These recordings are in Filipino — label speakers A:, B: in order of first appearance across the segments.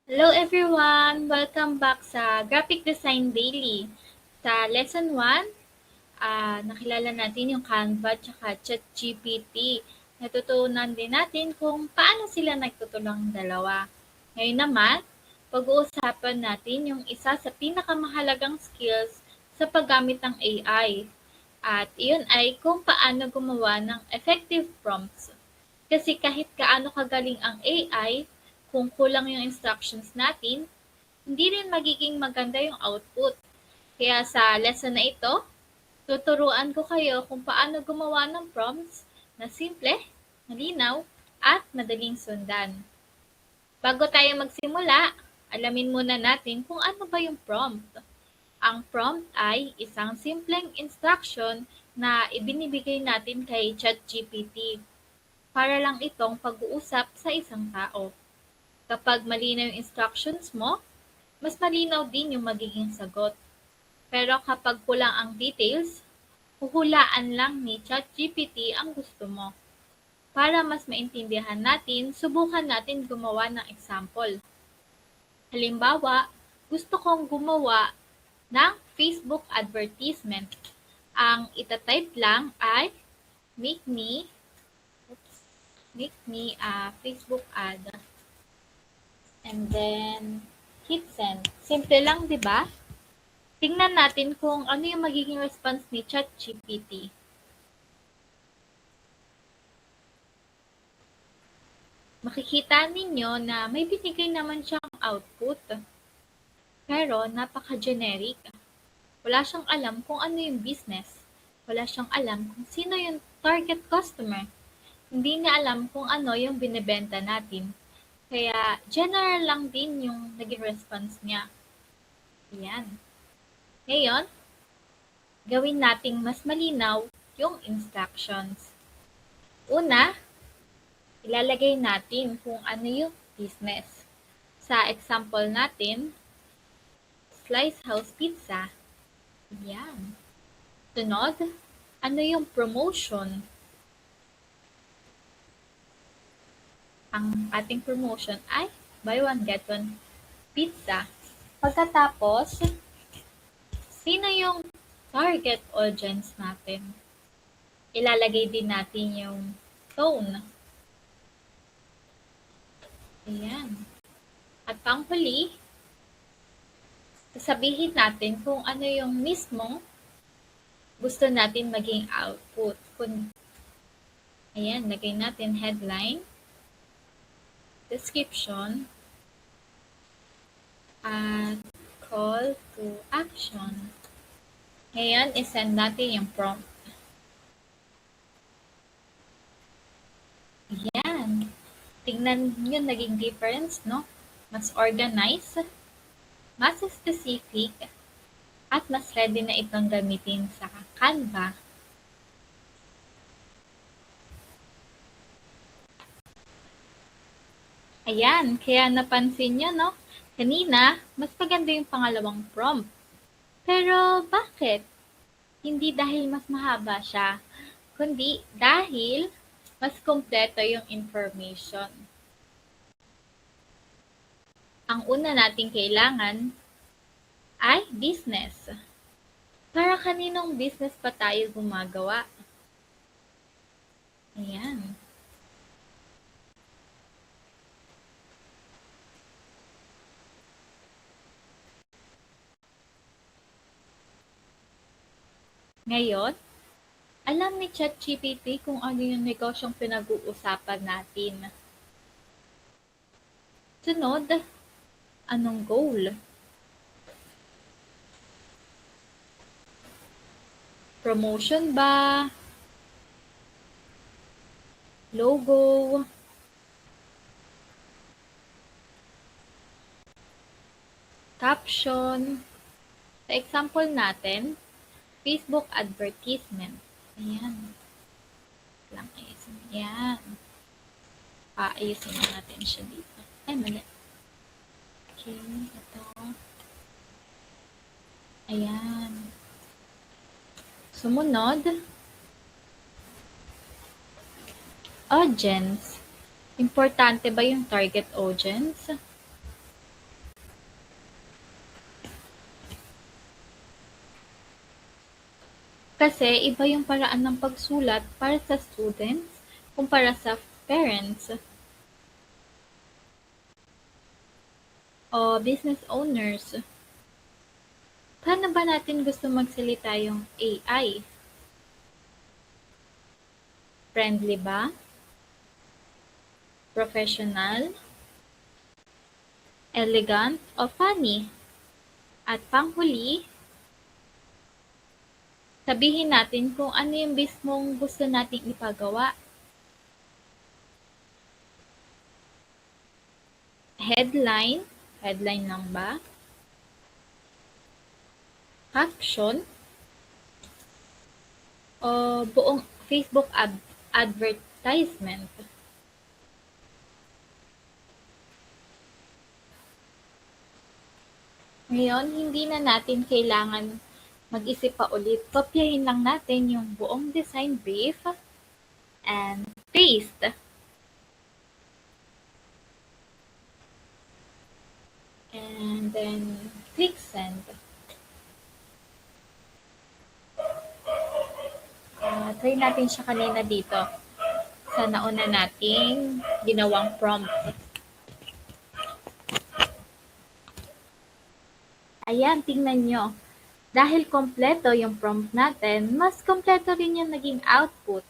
A: Hello everyone! Welcome back sa Graphic Design Daily. Sa Lesson 1, nakilala natin yung Canva at ChatGPT. Natutunan din natin kung paano sila nagtutulong dalawa. Ngayon naman, pag-uusapan natin yung isa sa pinakamahalagang skills sa paggamit ng AI. At iyon ay kung paano gumawa ng effective prompts. Kasi kahit gaano kagaling ang AI, kung kulang yung instructions natin, hindi rin magiging maganda yung output. Kaya sa lesson na ito, tuturuan ko kayo kung paano gumawa ng prompts na simple, malinaw, at madaling sundan. Bago tayo magsimula, alamin muna natin kung ano ba yung prompt. Ang prompt ay isang simpleng instruction na ibinibigay natin kay ChatGPT para lang itong pag-uusap sa isang tao. Kapag malinaw yung instructions mo, mas malinaw din yung magiging sagot. Pero kapag kulang ang details, huhulaan lang ni ChatGPT ang gusto mo. Para mas maintindihan natin, subukan natin gumawa ng example. Halimbawa, gusto kong gumawa ng Facebook advertisement. Ang itatype lang ay make me a Facebook ad. And then, hit send. Simple lang, di ba? Tingnan natin kung ano yung magiging response ni ChatGPT. Makikita ninyo na may binigay naman siyang output. Pero napaka-generic. Wala siyang alam kung ano yung business. Wala siyang alam kung sino yung target customer. Hindi niya alam kung ano yung binebenta natin. Kaya general lang din yung naging response niya. Ayan. Ngayon, gawin nating mas malinaw yung instructions. Una, ilalagay natin kung ano yung business. Sa example natin, Slice House Pizza. Yan. Sunod, ano yung promotion? Ang ating promotion ay buy one get one pizza. Pagkatapos, sino yung target audience natin? Ilalagay din natin yung tone. Ayan. At panghuli, sasabihin natin kung ano yung mismong gusto natin maging output. Ayan, lagay natin headline, description, at call to action. Ngayon, isend natin yung prompt. Ayan. Tingnan nyo naging difference, no? Mas organized, mas specific, at mas ready na itong gamitin sa Canva. Ayan, kaya napansin nyo, no? Kanina, mas maganda yung pangalawang prompt. Pero bakit? Hindi dahil mas mahaba siya, kundi dahil mas kompleto yung information. Ang una nating kailangan ay business. Para kaninong business pa tayo gumagawa? Ayan. Ngayon, alam ni ChatGPT kung ano yung negosyong pinag-uusapan natin. Sunod, anong goal? Promotion ba? Logo? Caption? Sa example natin, Facebook advertisement. Ayan. Lang ayusin. Ayan. Ayusin natin siya dito. Ay, mali. Okay, ito. Ayan. Sumunod, audience. Importante ba yung target audience? Kasi iba yung paraan ng pagsulat para sa students kumpara sa parents o business owners. Paano ba natin gusto magsalita yung AI? Friendly ba? Professional? Elegant o funny? At panghuli, sabihin natin kung ano yung mismong gusto nating ipagawa. Headline? Headline lang ba? Caption? O buong Facebook advertisement? Ngayon, hindi na natin kailangan mag-isip pa ulit. Kopyahin lang natin yung buong design brief and paste. And then click send. Try natin siya kanina dito sa nauna nating ginawang prompt. Ayan, tingnan nyo. Dahil kompleto yung prompt natin, mas kompleto rin yung naging output.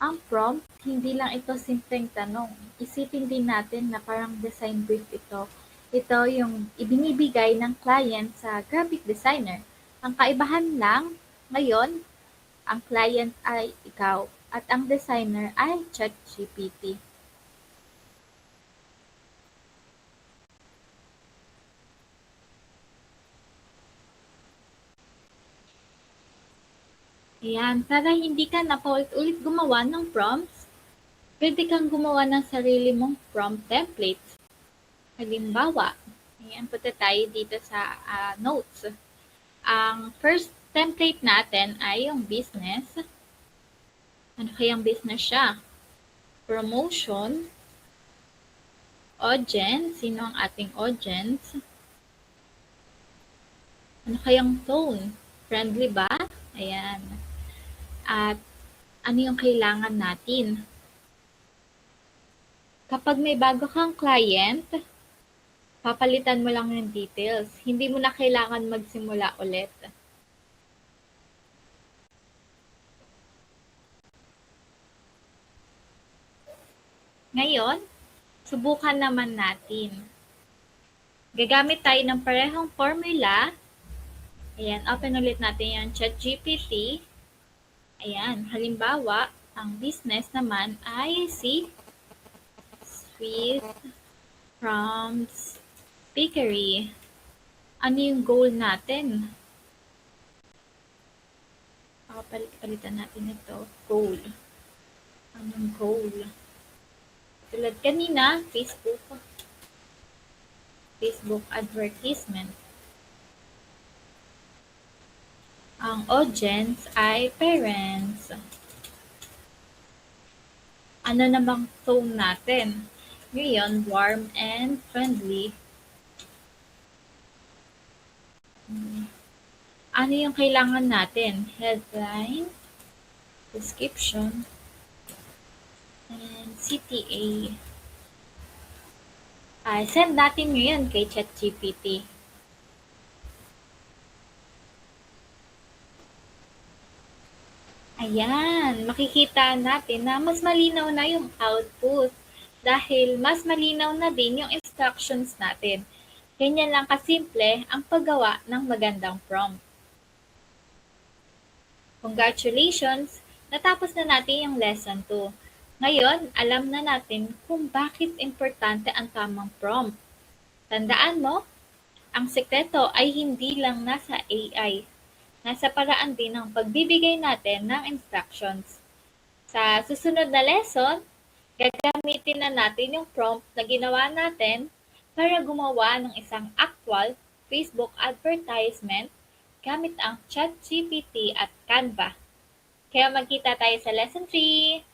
A: Ang prompt, hindi lang ito simpleng tanong. Isipin din natin na parang design brief ito. Ito yung ibinibigay ng client sa graphic designer. Ang kaibahan lang, ngayon, ang client ay ikaw at ang designer ay ChatGPT. Ayan, para hindi ka na paulit-ulit gumawa ng prompts, pwede kang gumawa ng sarili mong prompt templates. Halimbawa, ayan, punta tayo dito sa notes. Ang first template natin ay yung business. Ano kayang business siya? Promotion. Audience. Sino ang ating audience? Ano kayang tone? Friendly ba? Ayan. At ano yung kailangan natin? Kapag may bago kang client, papalitan mo lang yung details. Hindi mo na kailangan magsimula ulit. Ngayon, subukan naman natin. Gagamit tayo ng parehong formula. Ayan, open ulit natin yung ChatGPT. Ayan, halimbawa, ang business naman ay si Sweet Crumbs Bakery. Ano yung goal natin? Palitan natin ito. Goal. Anong goal? Tulad kanina, Facebook advertisement. Ang audience ay parents. Ano namang tone natin? Ngayon, warm and friendly. Ano yung kailangan natin? Headline, description, and CTA. Send natin ngayon kay ChatGPT. Ayan, makikita natin na mas malinaw na yung output dahil mas malinaw na din yung instructions natin. Ganyan lang kasimple ang paggawa ng magandang prompt. Congratulations! Natapos na natin yung lesson 2. Ngayon, alam na natin kung bakit importante ang tamang prompt. Tandaan mo, ang sekreto ay hindi lang nasa AI. Nasa paraan din ng pagbibigay natin ng instructions. Sa susunod na lesson, gagamitin na natin yung prompt na ginawa natin para gumawa ng isang actual Facebook advertisement gamit ang ChatGPT at Canva. Kaya magkita tayo sa lesson 3!